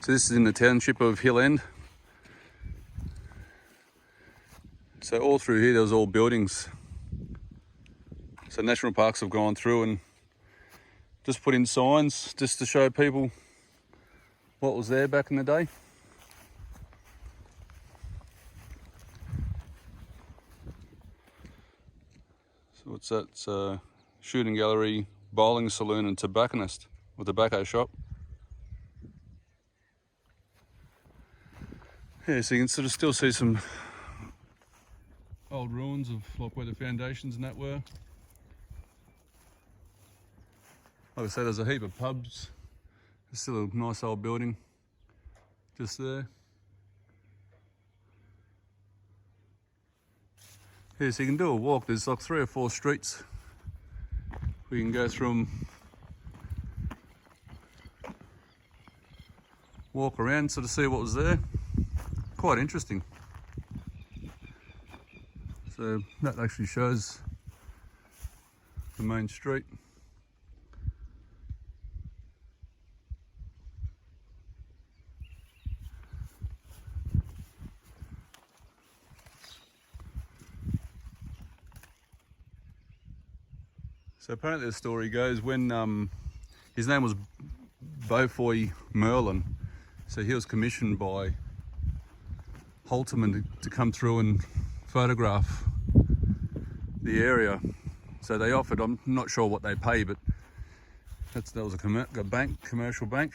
So this is in the township of Hill End. So all through here there was all buildings. So national parks have gone through and just put in signs just to show people what was there back in the day. So what's that? It's a shooting gallery, bowling saloon and tobacconist, or tobacco shop. Yeah, so you can sort of still see some old ruins of like where the foundations and that were. Like I said, there's a heap of pubs. There's still a nice old building just there. Yeah, so you can do a walk. There's like 3 or 4 streets. We can go through them, walk around sort of see what was there. Quite interesting. So that actually shows the main street. So apparently the story goes when his name was Beaufoy Merlin, so he was commissioned by Holterman to come through and photograph the area. So they offered, I'm not sure what they pay, but that was a commercial bank.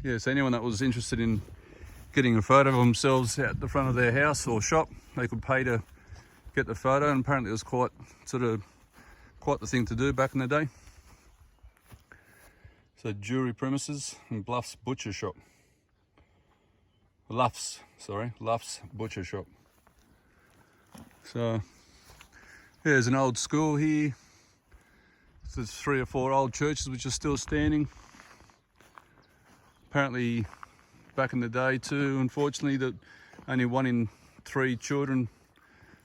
Yeah, so anyone that was interested in getting a photo of themselves out the front of their house or shop, they could pay to get the photo, and apparently it was quite the thing to do back in the day. So jewelry premises and Luff's butcher shop. Luff's butcher shop. So yeah, there's an old school here. So there's 3 or 4 old churches which are still standing. Apparently back in the day too, unfortunately, that only 1 in 3 children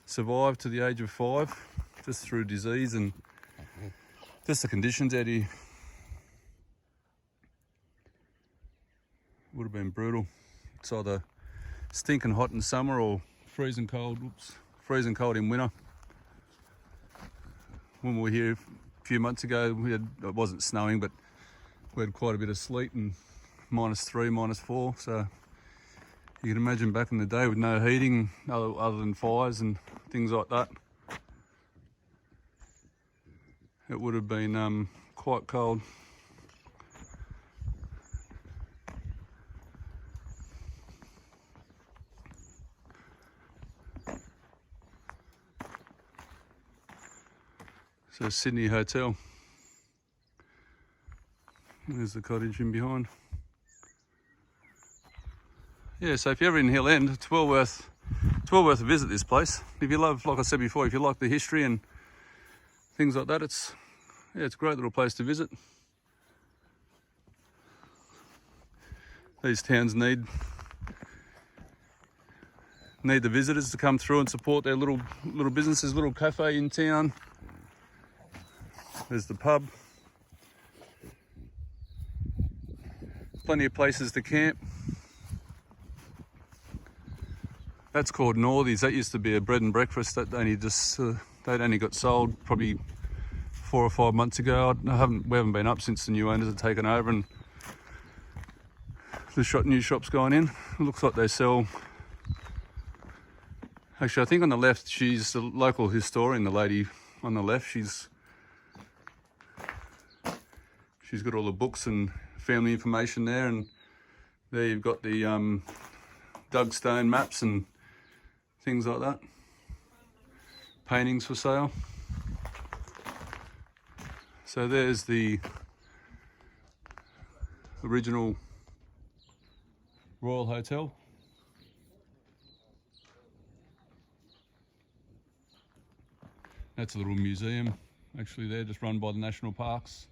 survived to the age of 5 just through disease and just the conditions out here. Would have been brutal. It's either stinking hot in summer or freezing cold in winter. When we were here a few months ago, it wasn't snowing, but we had quite a bit of sleet and -3, -4. So you can imagine back in the day with no heating other than fires and things like that, it would have been quite cold. So Sydney Hotel. There's the cottage in behind. Yeah, so if you're ever in Hill End, it's well worth a visit this place. If you love, like I said before, if you like the history and things like that, it's a great little place to visit. These towns need the visitors to come through and support their little businesses, little cafe in town. There's the pub. Plenty of places to camp. That's called Northies. That used to be a bread and breakfast that they'd only got sold probably 4 or 5 months ago. We haven't been up since the new owners have taken over and the new shop's gone in. It looks like they sell. Actually, I think on the left, she's the local historian. The lady on the left, she's got all the books and family information there, and there you've got the dug stone maps and things like that. Paintings for sale. So there's the original Royal Hotel. That's a little museum actually there, just run by the national parks.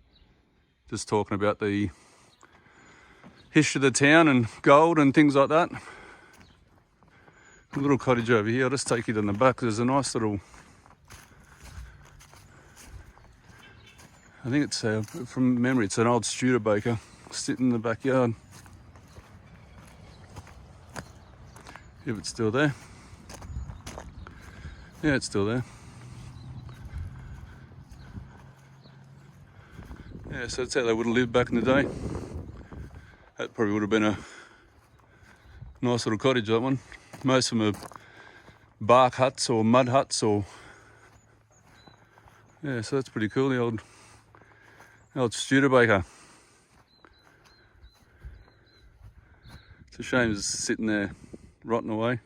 Just talking about the history of the town and gold and things like that. A little cottage over here. I'll just take you to the back. There's a nice little, I think it's from memory, it's an old Studebaker. sitting in the backyard. If it's still there. Yeah, it's still there. Yeah, so that's how they would have lived back in the day. That probably would have been a nice little cottage, that one. Most of them are bark huts or mud huts or... Yeah, so that's pretty cool, the old Studebaker. It's a shame it's sitting there rotting away.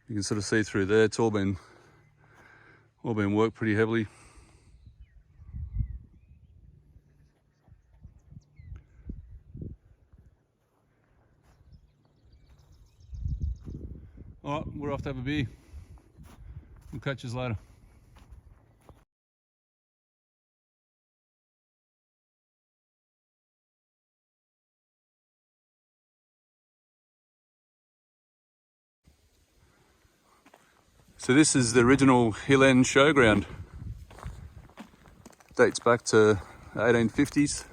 You can sort of see through there, it's all been worked pretty heavily. Alright, we're off to have a beer. We'll catch you later. So this is the original Hill End Showground. Dates back to the 1850s.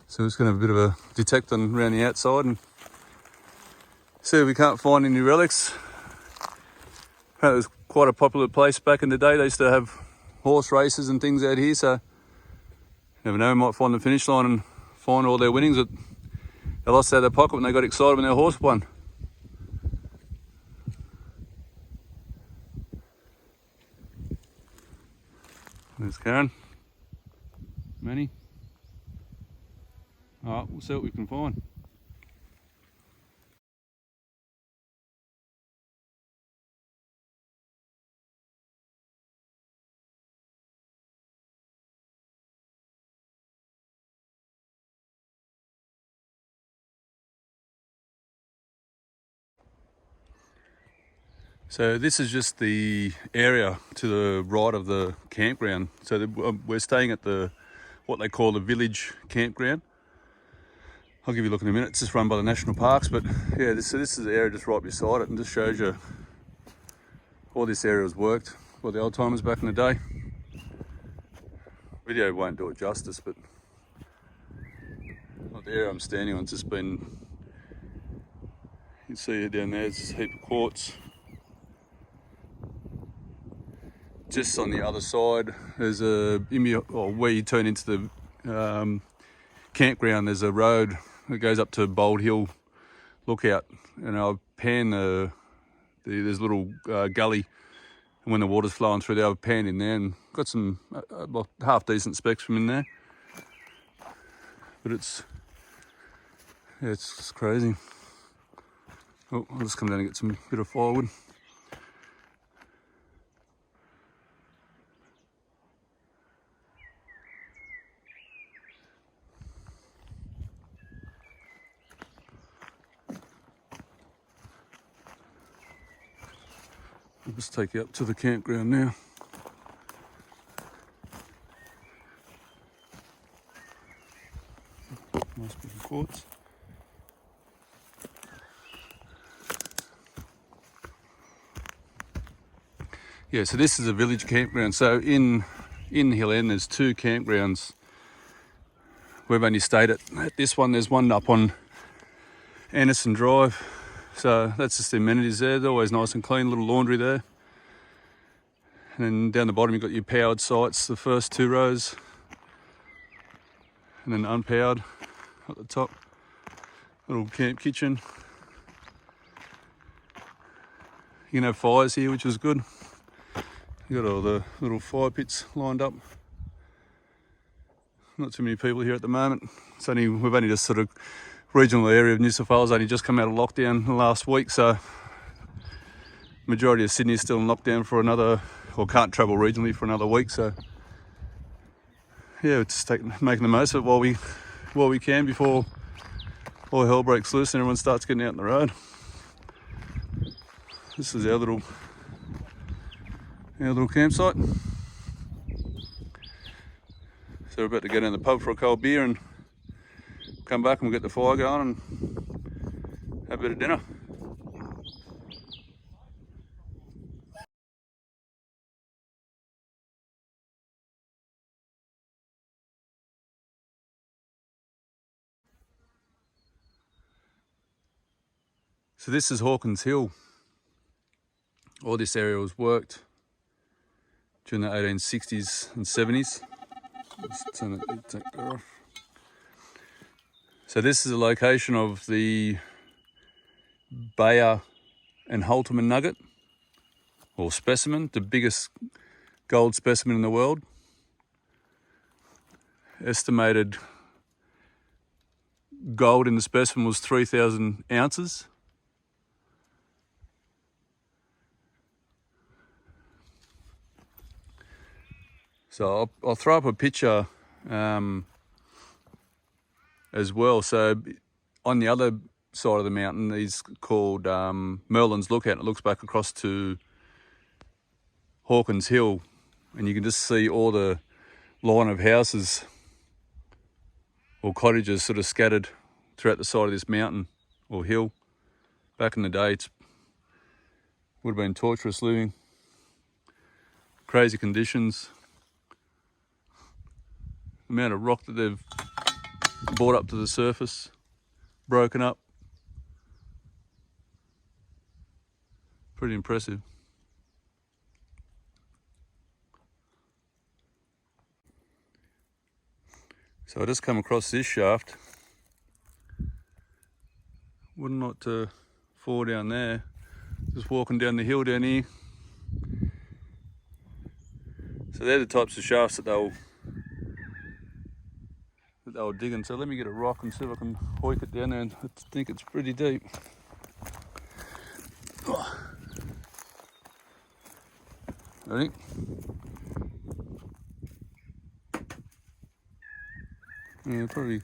So we're just going to have a bit of a detect on around the outside and see if we can't find any relics. Apparently it was quite a popular place back in the day. They used to have horse races and things out here, so you never know, we might find the finish line and find all their winnings that they lost out of their pocket when they got excited when their horse won. There's Karen. Manny. Alright, we'll see what we can find. So this is just the area to the right of the campground. So we're staying at what they call the village campground. I'll give you a look in a minute. It's just run by the national parks, but yeah, this is the area just right beside it, and just shows you all this area was worked by the old timers back in the day. Video won't do it justice, but like the area I'm standing on, it's just been, you can see it down there, it's just a heap of quartz. Just on the other side, there's where you turn into the campground, there's a road that goes up to GOLD Hill lookout, and I've panned there's a little gully, and when the water's flowing through there, I've panned in there and got some half decent specs from in there. But it's just crazy. Oh, I'll just come down and get some bit of firewood. I'll just take you up to the campground now. Nice bit of quartz. Yeah, so this is a village campground. So in Hill End, there's two campgrounds. We've only stayed at this one. There's one up on Anderson Drive. So that's just the amenities there. They're always nice and clean, little laundry there. And then down the bottom you've got your powered sites, the first two rows. And then unpowered at the top. Little camp kitchen. You can have fires here, which is good. You got all the little fire pits lined up. Not too many people here at the moment. We've only just sort of regional area of New South Wales only just come out of lockdown last week, so majority of Sydney is still in lockdown for another, or can't travel regionally for another week. So yeah, we're just making the most of it while we can before all hell breaks loose and everyone starts getting out on the road. This is our little campsite. So we're about to go down the pub for a cold beer and come back and we'll get the fire going and have a bit of dinner. So this is Hawkins Hill. All this area was worked during the 1860s and 70s. Let's turn it, take that off. So this is the location of the Bayer and Halterman nugget, or specimen, the biggest gold specimen in the world. Estimated gold in the specimen was 3,000 ounces. So I'll throw up a picture as well. So on the other side of the mountain is called Merlin's Lookout. It looks back across to Hawkins Hill, and you can just see all the line of houses or cottages sort of scattered throughout the side of this mountain or hill. Back in the day, it would have been torturous living, crazy conditions. The amount of rock that they've brought up to the surface, broken up. Pretty impressive. So I just come across this shaft. Wouldn't like to fall down there. Just walking down the hill down here. So they're the types of shafts that they were digging. So let me get a rock and see if I can hoik it down there, and I think it's pretty deep. Ready? Yeah, probably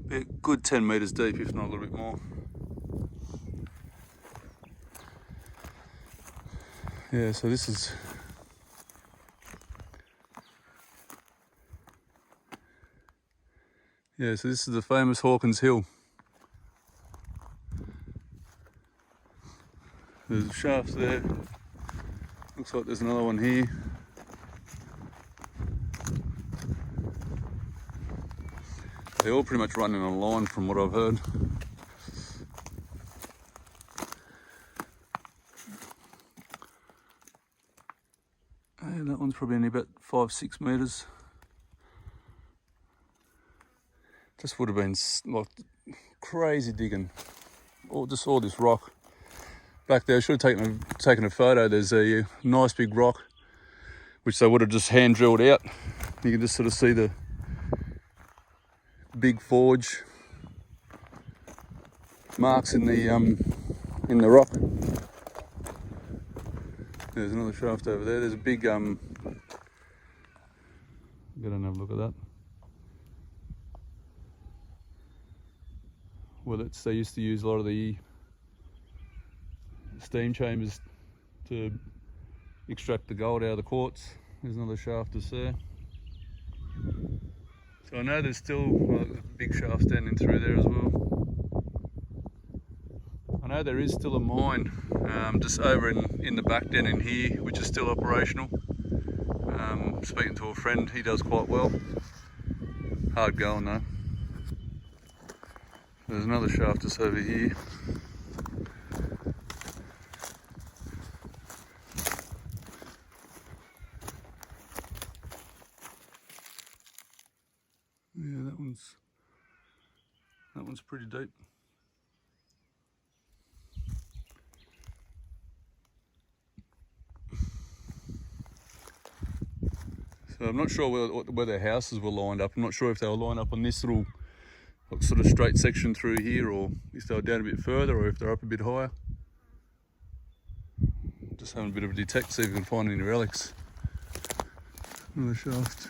be a good 10 metres deep, if not a little bit more. Yeah, so this is the famous Hawkins Hill. There's shafts there. Looks like there's another one here. They all pretty much run in a line from what I've heard. And that one's probably only about 5-6 metres. Just would have been like crazy digging. Just all this rock. Back there, I should have taken a photo. There's a nice big rock which they would have just hand drilled out. You can just sort of see the big forge marks in the rock. There's another shaft over there. There's a big go and have a look at that. Well, they used to use a lot of the steam chambers to extract the gold out of the quartz. There's another shaft just there. So I know there's still big shafts down in through there as well. I know there is still a mine just over in the back down in here, which is still operational. Speaking to a friend, he does quite well. Hard going though. There's another shaft just over here. Yeah, that one's pretty deep. So I'm not sure where their houses were lined up. I'm not sure if they were lined up on this little sort of straight section through here, or if they were down a bit further, or if they're up a bit higher. Just having a bit of a detect, see if we can find any relics. Another shaft,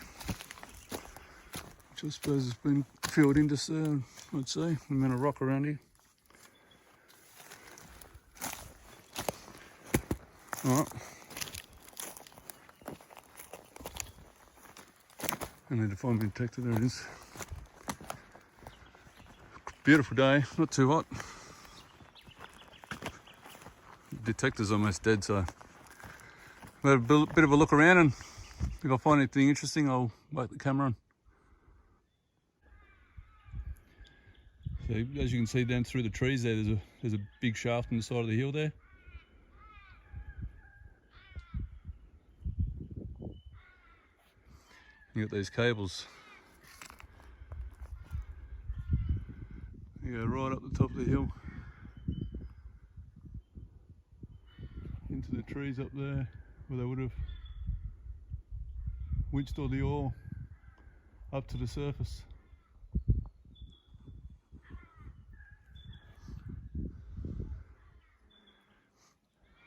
which I suppose has been filled in just there, I'd say. The amount of rock around here. Alright. I need to find my detector, there it is. Beautiful day, not too hot. Detector's almost dead, so I'll have a bit of a look around, and if I find anything interesting, I'll wait the camera on. So as you can see down through the trees there, there's a big shaft on the side of the hill there. You got these cables. You go right up the top of the hill into the trees up there where they would have winched all the ore up to the surface.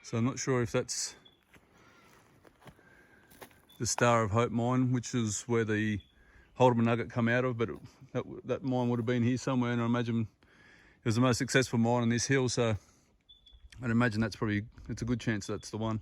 So I'm not sure if that's the Star of Hope mine, which is where the Haldeman nugget come out of, but that mine would have been here somewhere, and I imagine it was the most successful mine on this hill, so I'd imagine it's a good chance that's the one.